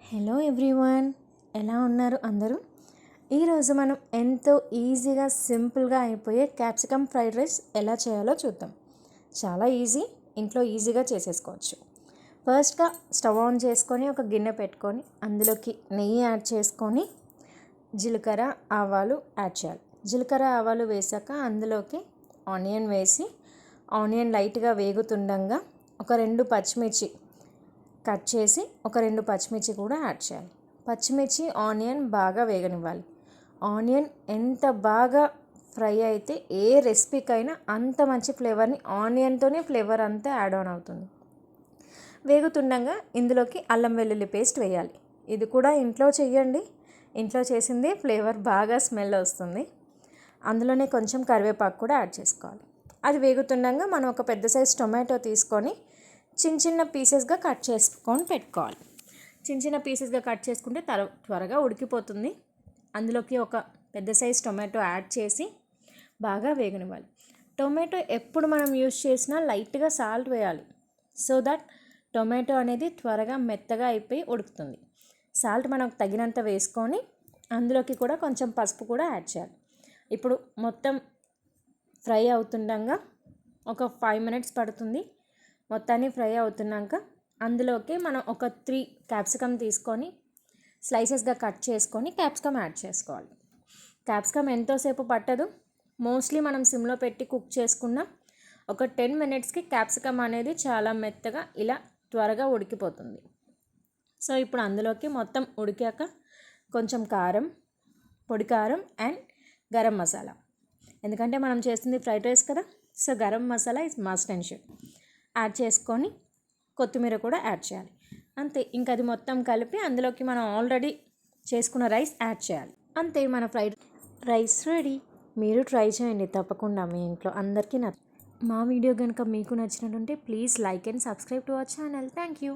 Hello everyone, ఎలా ఉన్నారు అందరూ? ఈరోజు మనం ఎంతో ఈజీగా సింపుల్గా అయిపోయే క్యాప్సికమ్ ఫ్రైడ్ రైస్ ఎలా చేయాలో చూద్దాం. చాలా ఈజీ, ఇంట్లో ఈజీగా చేసేసుకోవచ్చు. ఫస్ట్గా స్టవ్ ఆన్ చేసుకొని ఒక గిన్నె పెట్టుకొని అందులోకి నెయ్యి యాడ్ చేసుకొని జీలకర్ర ఆవాలు యాడ్ చేయాలి. జీలకర్ర ఆవాలు వేసాక అందులోకి ఆనియన్ వేసి ఆనియన్ లైట్గా వేగుతుండగా ఒక 2 పచ్చిమిర్చి కట్ చేసి ఒక 2 పచ్చిమిర్చి కూడా యాడ్ చేయాలి. పచ్చిమిర్చి ఆనియన్ బాగా వేగనివ్వాలి. ఆనియన్ ఎంత బాగా ఫ్రై అయితే ఏ రెసిపీకైనా అంత మంచి ఫ్లేవర్ని ఆనియన్తోనే ఫ్లేవర్ అంతా యాడ్ ఆన్ అవుతుంది. వేగుతుండగా ఇందులోకి అల్లం వెల్లుల్లి పేస్ట్ వేయాలి. ఇది కూడా ఇంట్లో చెయ్యండి, ఇంట్లో చేసింది ఫ్లేవర్ బాగా స్మెల్ వస్తుంది. అందులోనే కొంచెం కరివేపాకు కూడా యాడ్ చేసుకోవాలి. అది వేగుతుండగా మనం ఒక పెద్ద సైజ్ టొమాటో తీసుకొని చిన్న పీసెస్గా కట్ చేసుకొని పెట్టుకోవాలి. చిన్న పీసెస్గా కట్ చేసుకుంటే త్వరగా ఉడికిపోతుంది. అందులోకి ఒక పెద్ద సైజ్ టొమాటో యాడ్ చేసి బాగా వేగనివ్వాలి. టొమాటో ఎప్పుడు మనం యూస్ చేసినా లైట్గా సాల్ట్ వేయాలి, సో దట్ టొమాటో అనేది త్వరగా మెత్తగా అయిపోయి ఉడుకుతుంది. సాల్ట్ మనకు తగినంత వేసుకొని అందులోకి కూడా కొంచెం పసుపు కూడా యాడ్ చేయాలి. ఇప్పుడు మొత్తం ఫ్రై అవుతుండగా ఒక 5 minutes పడుతుంది. మొత్తాన్ని ఫ్రై అవుతున్నాక అందులోకి మనం ఒక 3 క్యాప్సికమ్ తీసుకొని స్లైసెస్గా కట్ చేసుకొని క్యాప్సికమ్ యాడ్ చేసుకోవాలి. క్యాప్సికమ్ ఎంతోసేపు పట్టదు. మోస్ట్లీ మనం సిమ్లో పెట్టి కుక్ చేసుకున్న ఒక 10 minutesకి క్యాప్సికమ్ అనేది చాలా మెత్తగా ఇలా త్వరగా ఉడికిపోతుంది. సో ఇప్పుడు అందులోకి మొత్తం ఉడికాక కొంచెం కారం, పొడి కారం అండ్ గరం మసాలా, ఎందుకంటే మనం చేస్తుంది ఫ్రైడ్ రైస్ కదా, so garam masala is must and should add చేసుకొని కొత్తిమీర కూడా యాడ్ చేయాలి. అంతే, ఇంకా అది మొత్తం కలిపి అందులోకి మనం ఆల్రెడీ చేసుకున్న రైస్ యాడ్ చేయాలి. అంతే, మన ఫ్రైడ్ రైస్ రెడీ. మీరు ట్రై చేయండి తప్పకుండా, మీ ఇంట్లో అందరికీ మా వీడియో కనుక మీకు నచ్చినట్టుంటే please like and subscribe to our channel. Thank you.